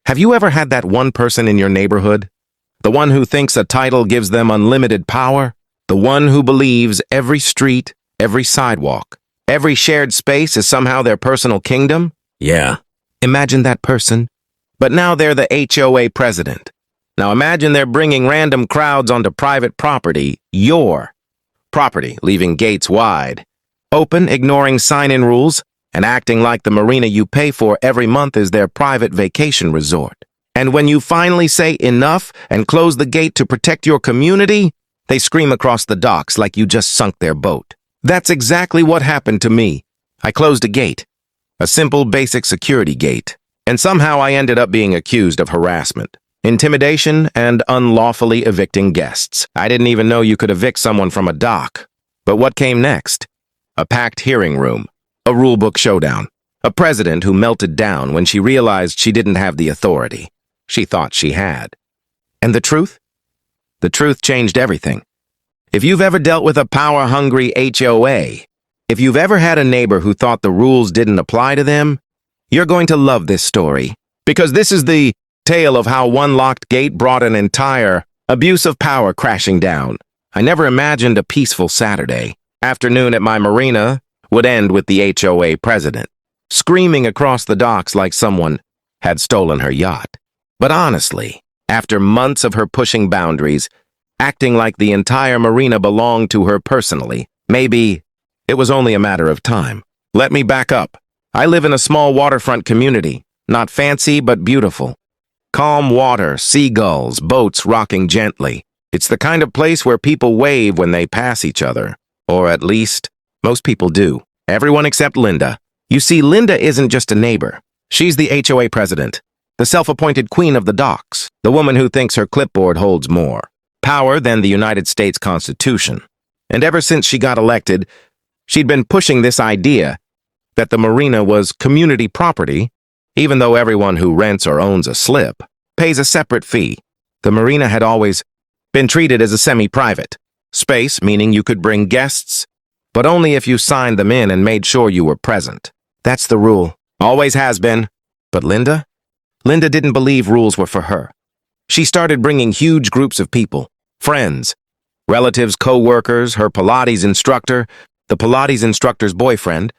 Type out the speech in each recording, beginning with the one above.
Have you ever had that one person in your neighborhood? The one who thinks a title gives them unlimited power? The one who believes every street, every sidewalk, every shared space is somehow their personal kingdom? Yeah. Imagine that person. But now they're the HOA president. Now imagine they're bringing random crowds onto private property, your property, leaving gates wide, open, ignoring sign-in rules, and acting like the marina you pay for every month is their private vacation resort. And when you finally say enough and close the gate to protect your community, they scream across the docks like you just sunk their boat. That's exactly what happened to me. I closed a gate, a simple basic security gate, and somehow I ended up being accused of harassment, intimidation, and unlawfully evicting guests. I didn't even know you could evict someone from a dock. But what came next? A packed hearing room, a rulebook showdown, a president who melted down when she realized she didn't have the authority she thought she had. And the truth? The truth changed everything. If you've ever dealt with a power-hungry HOA, if you've ever had a neighbor who thought the rules didn't apply to them, you're going to love this story, because this is the tale of how one locked gate brought an entire abuse of power crashing down. I never imagined a peaceful Saturday afternoon at my marina would end with the HOA president screaming across the docks like someone had stolen her yacht. But honestly, after months of her pushing boundaries, acting like the entire marina belonged to her personally, maybe it was only a matter of time. Let me back up. I live in a small waterfront community, not fancy but beautiful. Calm water, seagulls, boats rocking gently. It's the kind of place where people wave when they pass each other. Or at least, most people do. Everyone except Linda. You see, Linda isn't just a neighbor. She's the HOA president, the self-appointed queen of the docks, the woman who thinks her clipboard holds more power than the United States Constitution. And ever since she got elected, she'd been pushing this idea that the marina was community property, even though everyone who rents or owns a slip pays a separate fee. The marina had always been treated as a semi-private space, meaning you could bring guests, but only if you signed them in and made sure you were present. That's the rule. Always has been. But Linda? Linda didn't believe rules were for her. She started bringing huge groups of people, friends, relatives, co-workers, her Pilates instructor, the Pilates instructor's boyfriend,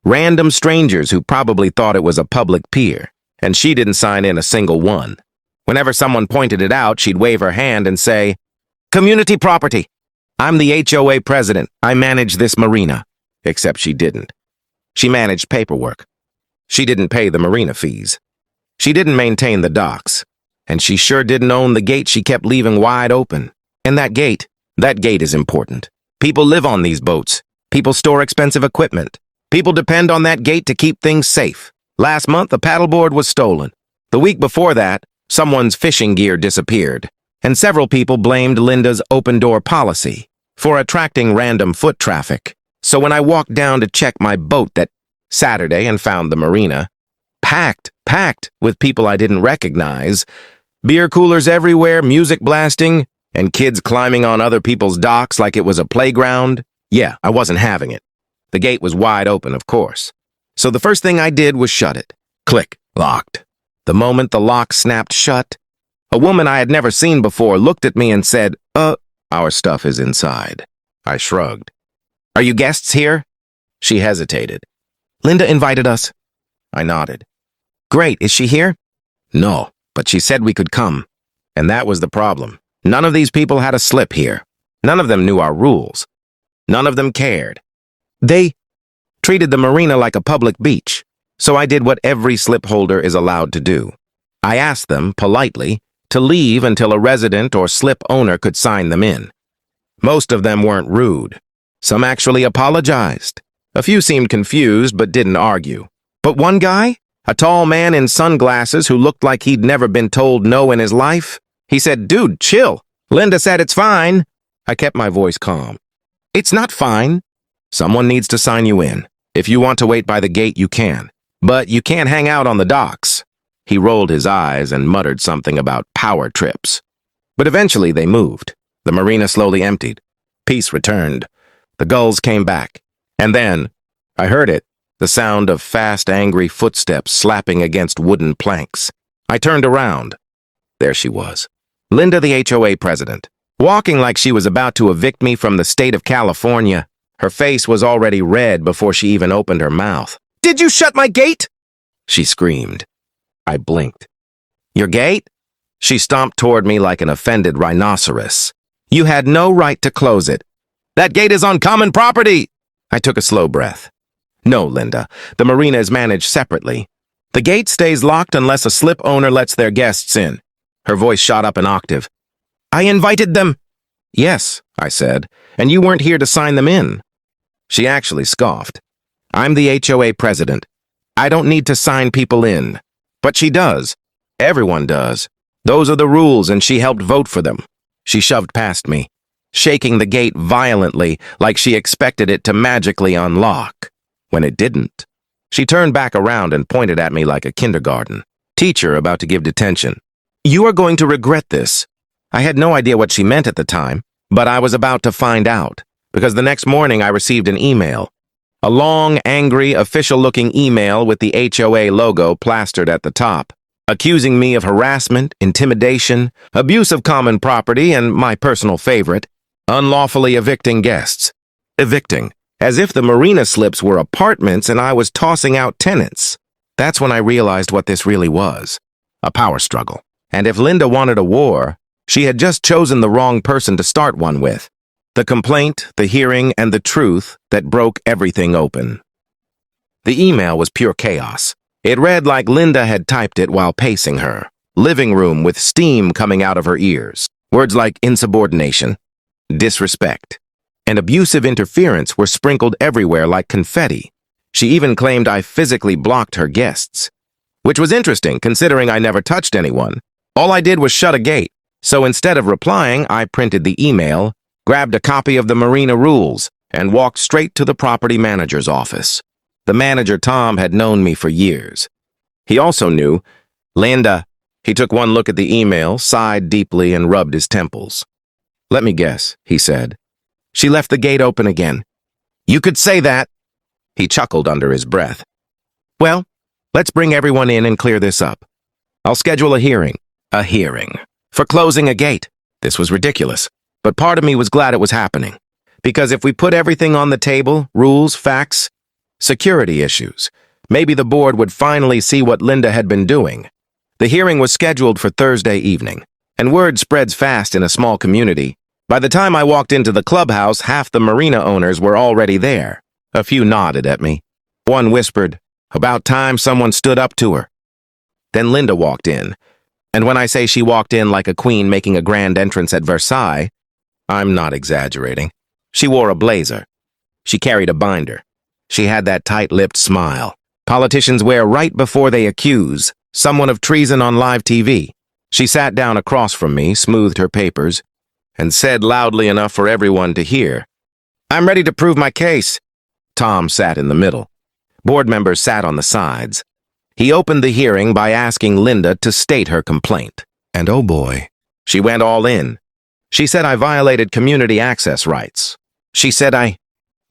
random strangers who probably thought it was a public pier, and she didn't sign in a single one. Whenever someone pointed it out, she'd wave her hand and say, "Community property. I'm the HOA president. I manage this marina." Except she didn't. She managed paperwork. She didn't pay the marina fees. She didn't maintain the docks. And she sure didn't own the gate she kept leaving wide open. And that gate is important. People live on these boats. People store expensive equipment. People depend on that gate to keep things safe. Last month, a paddleboard was stolen. The week before that, someone's fishing gear disappeared. And several people blamed Linda's open-door policy for attracting random foot traffic. So when I walked down to check my boat that Saturday and found the marina packed with people I didn't recognize, beer coolers everywhere, music blasting, and kids climbing on other people's docks like it was a playground, yeah, I wasn't having it. The gate was wide open, of course. So the first thing I did was shut it. Click, locked. The moment the lock snapped shut, a woman I had never seen before looked at me and said, "Our stuff is inside." I shrugged. "Are you guests here?" She hesitated. "Linda invited us." I nodded. "Great, is she here?" "No, but she said we could come." And that was the problem. None of these people had a slip here. None of them knew our rules. None of them cared. They treated the marina like a public beach. So I did what every slip holder is allowed to do. I asked them, politely, to leave until a resident or slip owner could sign them in. Most of them weren't rude. Some actually apologized. A few seemed confused but didn't argue. But one guy, a tall man in sunglasses who looked like he'd never been told no in his life, he said, "Dude, chill. Linda said it's fine." I kept my voice calm. "It's not fine. Someone needs to sign you in. If you want to wait by the gate, you can. But you can't hang out on the docks." He rolled his eyes and muttered something about power trips. But eventually they moved. The marina slowly emptied. Peace returned. The gulls came back. And then, I heard it, the sound of fast, angry footsteps slapping against wooden planks. I turned around. There she was. Linda, the HOA president, walking like she was about to evict me from the state of California. Her face was already red before she even opened her mouth. "Did you shut my gate?" she screamed. I blinked. "Your gate?" She stomped toward me like an offended rhinoceros. "You had no right to close it. That gate is on common property." I took a slow breath. "No, Linda. The marina is managed separately. The gate stays locked unless a slip owner lets their guests in." Her voice shot up an octave. "I invited them." "Yes," I said, "and you weren't here to sign them in." She actually scoffed. "I'm the HOA president. I don't need to sign people in." But she does. Everyone does. Those are the rules, and she helped vote for them. She shoved past me, shaking the gate violently like she expected it to magically unlock, when it didn't. She turned back around and pointed at me like a kindergarten teacher about to give detention. "You are going to regret this." I had no idea what she meant at the time, but I was about to find out, because the next morning I received an email. A long, angry, official-looking email with the HOA logo plastered at the top, accusing me of harassment, intimidation, abuse of common property, and my personal favorite, unlawfully evicting guests. Evicting, as if the marina slips were apartments and I was tossing out tenants. That's when I realized what this really was, a power struggle. And if Linda wanted a war, she had just chosen the wrong person to start one with. The complaint, the hearing, and the truth that broke everything open. The email was pure chaos. It read like Linda had typed it while pacing her living room with steam coming out of her ears. Words like insubordination, disrespect, and abusive interference were sprinkled everywhere like confetti. She even claimed I physically blocked her guests, which was interesting considering I never touched anyone. All I did was shut a gate. So instead of replying, I printed the email, grabbed a copy of the marina rules, and walked straight to the property manager's office. The manager, Tom, had known me for years. He also knew Linda. He took one look at the email, sighed deeply, and rubbed his temples. "Let me guess," he said. "She left the gate open again." "You could say that." He chuckled under his breath. "Well, let's bring everyone in and clear this up. I'll schedule a hearing. A hearing. For closing a gate." This was ridiculous, but part of me was glad it was happening. Because if we put everything on the table, rules, facts, security issues, maybe the board would finally see what Linda had been doing. The hearing was scheduled for Thursday evening, and word spreads fast in a small community. By the time I walked into the clubhouse, half the marina owners were already there. A few nodded at me. One whispered, "About time someone stood up to her." Then Linda walked in. And when I say she walked in like a queen making a grand entrance at Versailles, I'm not exaggerating. She wore a blazer. She carried a binder. She had that tight-lipped smile politicians wear right before they accuse someone of treason on live TV. She sat down across from me, smoothed her papers, and said loudly enough for everyone to hear, "I'm ready to prove my case." Tom sat in the middle. Board members sat on the sides. He opened the hearing by asking Linda to state her complaint. And oh boy, she went all in. She said I violated community access rights. She said I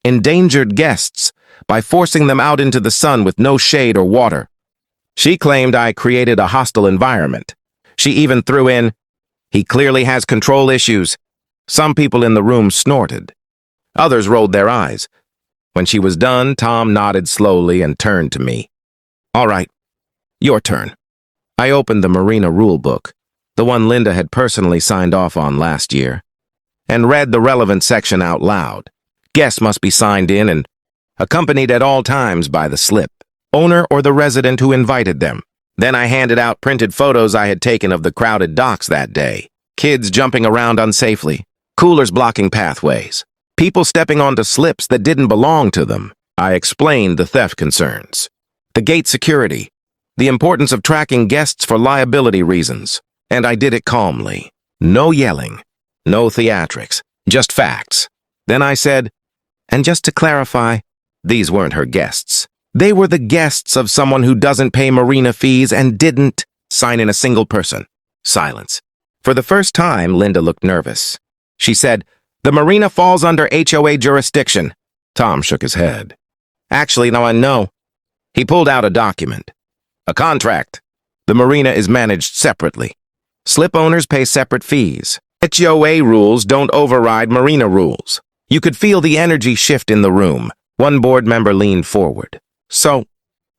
endangered guests by forcing them out into the sun with no shade or water. She claimed I created a hostile environment. She even threw in, "He clearly has control issues." Some people in the room snorted. Others rolled their eyes. When she was done, Tom nodded slowly and turned to me. "All right, your turn." I opened the Marina rulebook, the one Linda had personally signed off on last year, and read the relevant section out loud. Guests must be signed in and accompanied at all times by the slip, owner or the resident who invited them. Then I handed out printed photos I had taken of the crowded docks that day. Kids jumping around unsafely, coolers blocking pathways, people stepping onto slips that didn't belong to them. I explained the theft concerns, the gate security, the importance of tracking guests for liability reasons, and I did it calmly. No yelling, no theatrics, just facts. Then I said, and just to clarify, these weren't her guests. They were the guests of someone who doesn't pay marina fees and didn't sign in a single person. Silence. For the first time, Linda looked nervous. She said, "The marina falls under HOA jurisdiction." Tom shook his head. "Actually, no, I know." He pulled out a document. "A contract." The marina is managed separately. Slip owners pay separate fees. HOA rules don't override marina rules. You could feel the energy shift in the room. One board member leaned forward. So,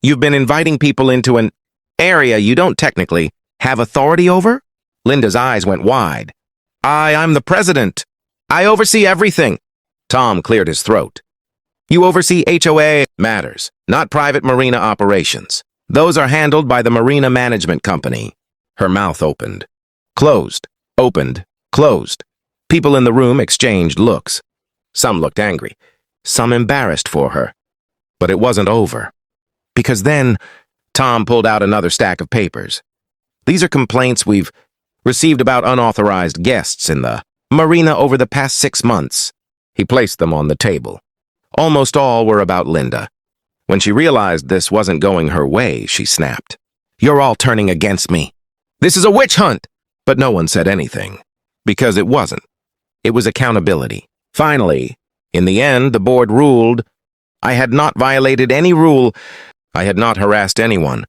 you've been inviting people into an area you don't technically have authority over? Linda's eyes went wide. I'm the president. I oversee everything. Tom cleared his throat. You oversee HOA matters, not private marina operations. Those are handled by the Marina Management Company. Her mouth opened. Closed. Opened. Closed. People in the room exchanged looks. Some looked angry. Some embarrassed for her. But it wasn't over. Because then, Tom pulled out another stack of papers. These are complaints we've received about unauthorized guests in the marina over the past 6 months. He placed them on the table. Almost all were about Linda. When she realized this wasn't going her way, she snapped. You're all turning against me. This is a witch hunt! But no one said anything. Because it wasn't. It was accountability. Finally, in the end, the board ruled, I had not violated any rule. I had not harassed anyone.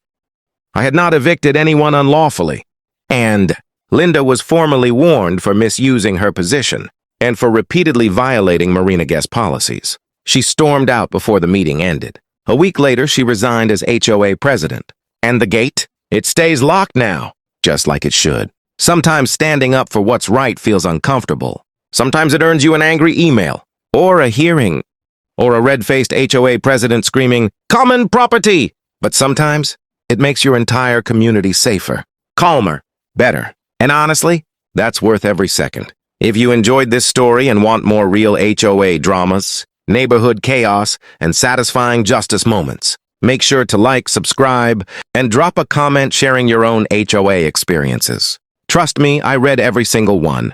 I had not evicted anyone unlawfully. And Linda was formally warned for misusing her position and for repeatedly violating marina guest policies. She stormed out before the meeting ended. A week later, she resigned as HOA president. And the gate? It stays locked now, just like it should. Sometimes standing up for what's right feels uncomfortable. Sometimes it earns you an angry email, or a hearing, or a red-faced HOA president screaming, common property! But sometimes it makes your entire community safer, calmer, better. And honestly, that's worth every second. If you enjoyed this story and want more real HOA dramas, neighborhood chaos, and satisfying justice moments, make sure to like, subscribe, and drop a comment sharing your own HOA experiences. Trust me, I read every single one.